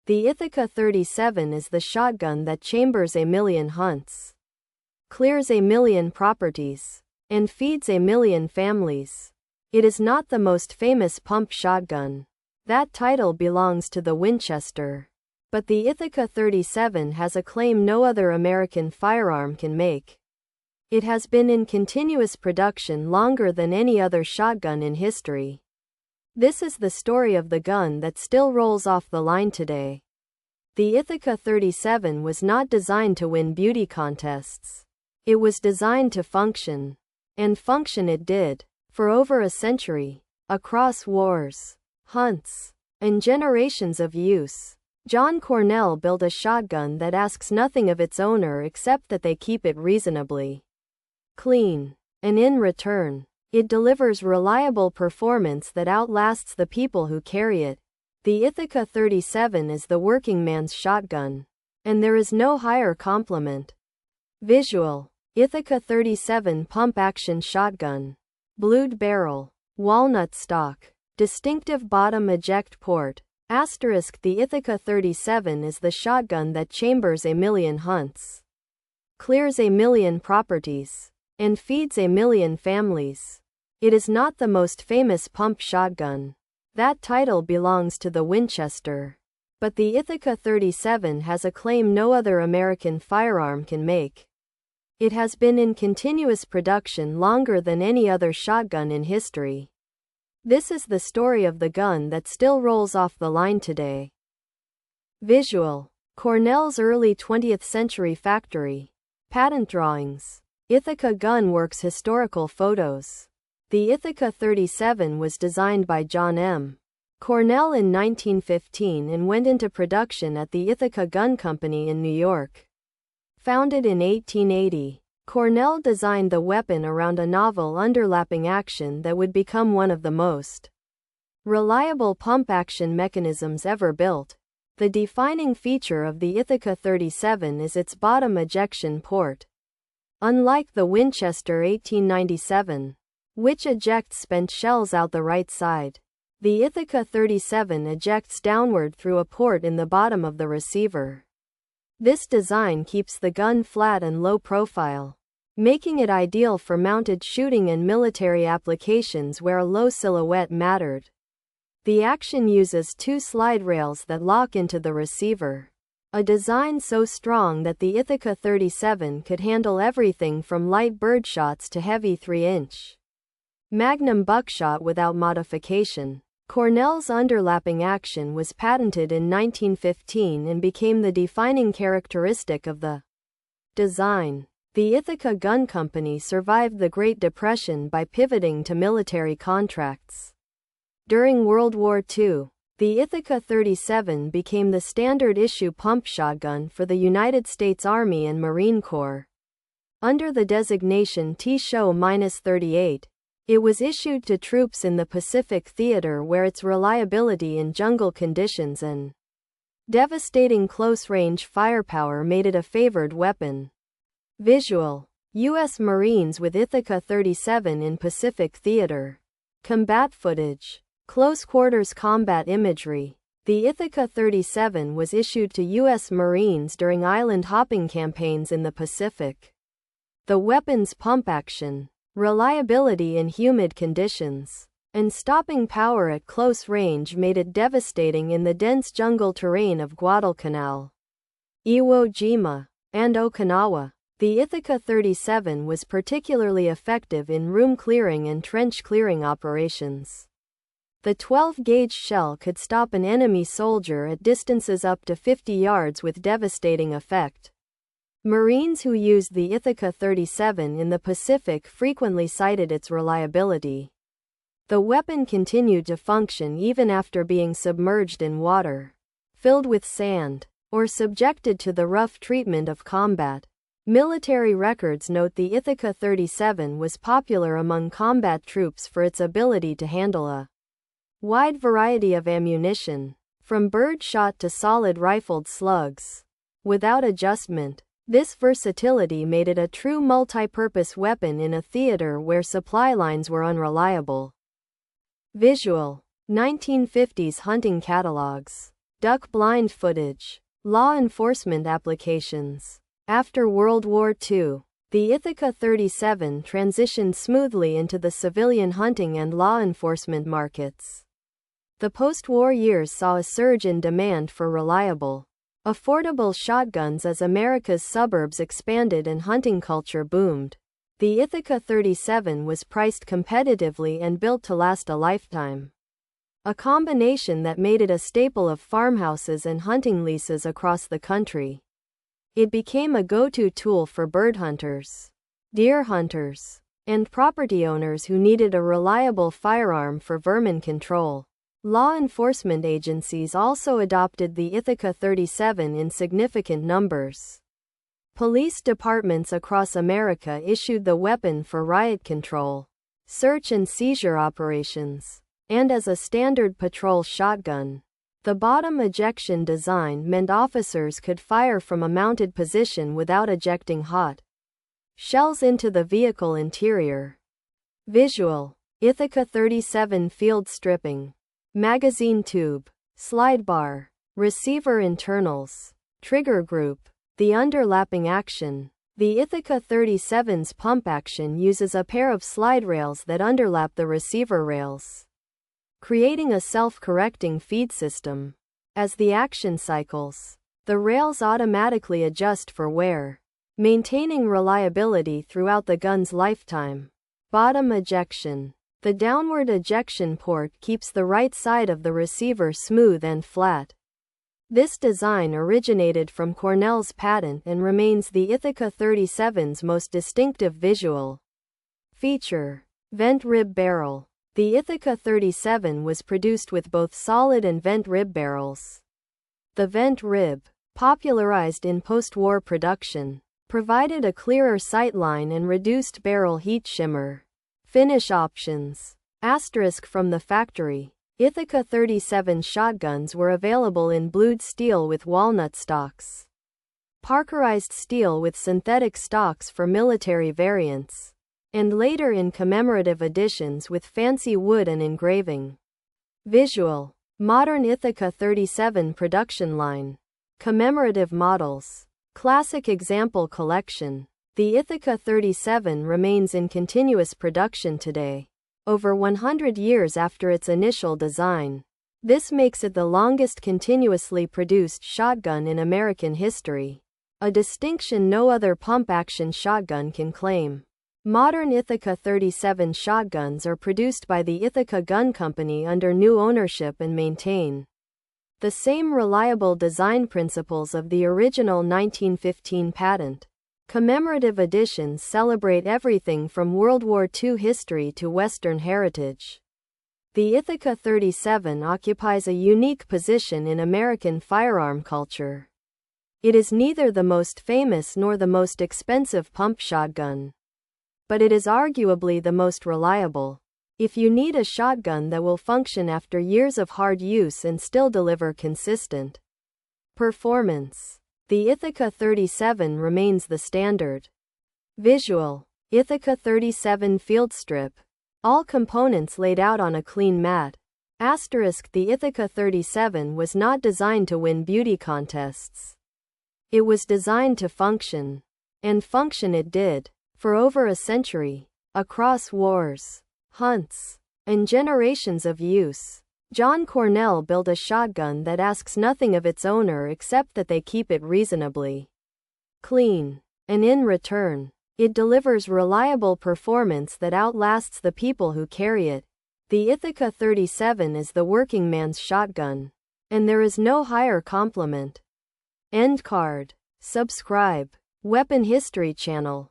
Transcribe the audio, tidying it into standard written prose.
The Ithaca 37 is the shotgun that chambers a million hunts, clears a million properties, and feeds a million families. It is not the most famous pump shotgun. That title belongs to the Winchester. But the Ithaca 37 has a claim no other American firearm can make. It has been in continuous production longer than any other shotgun in history. This is the story of the gun that still rolls off the line today. The Ithaca 37 was not designed to win beauty contests. It was designed to function. And function it did. For over a century. Across wars, hunts, and generations of use. John Cornell built a shotgun that asks nothing of its owner except that they keep it reasonably clean. And in return, it delivers reliable performance that outlasts the people who carry it. The Ithaca 37 is the working man's shotgun. And there is no higher compliment. Visual. Ithaca 37 pump-action shotgun. Blued barrel. Walnut stock. Distinctive bottom eject port. Asterisk. The Ithaca 37 is the shotgun that chambers a million hunts, clears a million properties, and feeds a million families. It is not the most famous pump shotgun. That title belongs to the Winchester. But the Ithaca 37 has a claim no other American firearm can make. It has been in continuous production longer than any other shotgun in history. This is the story of the gun that still rolls off the line today. Visual. Cornell's early 20th century factory. Patent drawings. Ithaca Gun Works historical photos. The Ithaca 37 was designed by John M. Cornell in 1915 and went into production at the Ithaca Gun Company in New York. Founded in 1880. Cornell designed the weapon around a novel underlapping action that would become one of the most reliable pump-action mechanisms ever built. The defining feature of the Ithaca 37 is its bottom ejection port. Unlike the Winchester 1897, which ejects spent shells out the right side, the Ithaca 37 ejects downward through a port in the bottom of the receiver. This design keeps the gun flat and low profile, making it ideal for mounted shooting and military applications where a low silhouette mattered. The action uses two slide rails that lock into the receiver. A design so strong that the Ithaca 37 could handle everything from light birdshots to heavy 3-inch Magnum buckshot without modification. Cornell's underlapping action was patented in 1915 and became the defining characteristic of the design. The Ithaca Gun Company survived the Great Depression by pivoting to military contracts. During World War II, the Ithaca 37 became the standard-issue pump shotgun for the United States Army and Marine Corps. Under the designation T-38, it was issued to troops in the Pacific Theater where its reliability in jungle conditions and devastating close-range firepower made it a favored weapon. Visual. U.S. Marines with Ithaca 37 in Pacific Theater. Combat footage. Close-quarters combat imagery. The Ithaca 37 was issued to U.S. Marines during island-hopping campaigns in the Pacific. The weapon's pump action, reliability in humid conditions, and stopping power at close range made it devastating in the dense jungle terrain of Guadalcanal, Iwo Jima, and Okinawa. The Ithaca 37 was particularly effective in room clearing and trench clearing operations. The 12-gauge shell could stop an enemy soldier at distances up to 50 yards with devastating effect. Marines who used the Ithaca 37 in the Pacific frequently cited its reliability. The weapon continued to function even after being submerged in water, filled with sand, or subjected to the rough treatment of combat. Military records note the Ithaca 37 was popular among combat troops for its ability to handle a wide variety of ammunition, from birdshot to solid rifled slugs, without adjustment. This versatility made it a true multi-purpose weapon in a theater where supply lines were unreliable. Visual. 1950s hunting catalogs. Duck blind footage. Law enforcement applications. After World War II, the Ithaca 37 transitioned smoothly into the civilian hunting and law enforcement markets. The post-war years saw a surge in demand for reliable, affordable shotguns as America's suburbs expanded and hunting culture boomed. The Ithaca 37 was priced competitively and built to last a lifetime, a combination that made it a staple of farmhouses and hunting leases across the country. It became a go-to tool for bird hunters, deer hunters, and property owners who needed a reliable firearm for vermin control. Law enforcement agencies also adopted the Ithaca 37 in significant numbers. Police departments across America issued the weapon for riot control, search and seizure operations, and as a standard patrol shotgun. The bottom ejection design meant officers could fire from a mounted position without ejecting hot shells into the vehicle interior. Visual. Ithaca 37 field stripping. Magazine tube. Slide bar. Receiver internals. Trigger group. The underlapping action. The Ithaca 37's pump action uses a pair of slide rails that underlap the receiver rails, creating a self-correcting feed system. As the action cycles, the rails automatically adjust for wear, maintaining reliability throughout the gun's lifetime. Bottom ejection. The downward ejection port keeps the right side of the receiver smooth and flat. This design originated from Cornell's patent and remains the Ithaca 37's most distinctive visual feature. Vent rib barrel. The Ithaca 37 was produced with both solid and vent rib barrels. The vent rib, popularized in post-war production, provided a clearer sightline and reduced barrel heat shimmer. Finish options. Asterisk from the factory. Ithaca 37 shotguns were available in blued steel with walnut stocks, parkerized steel with synthetic stocks for military variants, and later in commemorative editions with fancy wood and engraving. Visual. Modern Ithaca 37 production line. Commemorative models. Classic example collection. The Ithaca 37 remains in continuous production today, over 100 years after its initial design. This makes it the longest continuously produced shotgun in American history, a distinction no other pump-action shotgun can claim. Modern Ithaca 37 shotguns are produced by the Ithaca Gun Company under new ownership and maintain the same reliable design principles of the original 1915 patent. Commemorative editions celebrate everything from World War II history to Western heritage. The Ithaca 37 occupies a unique position in American firearm culture. It is neither the most famous nor the most expensive pump shotgun, but it is arguably the most reliable. If you need a shotgun that will function after years of hard use and still deliver consistent performance, the Ithaca 37 remains the standard. Visual. Ithaca 37 field strip. All components laid out on a clean mat. Asterisk. The Ithaca 37 was not designed to win beauty contests. It was designed to function. And function it did. For over a century, across wars, hunts, and generations of use, John Cornell built a shotgun that asks nothing of its owner except that they keep it reasonably clean. And in return, it delivers reliable performance that outlasts the people who carry it. The Ithaca 37 is the working man's shotgun, and there is no higher compliment. End card. Subscribe. Weapon History Channel.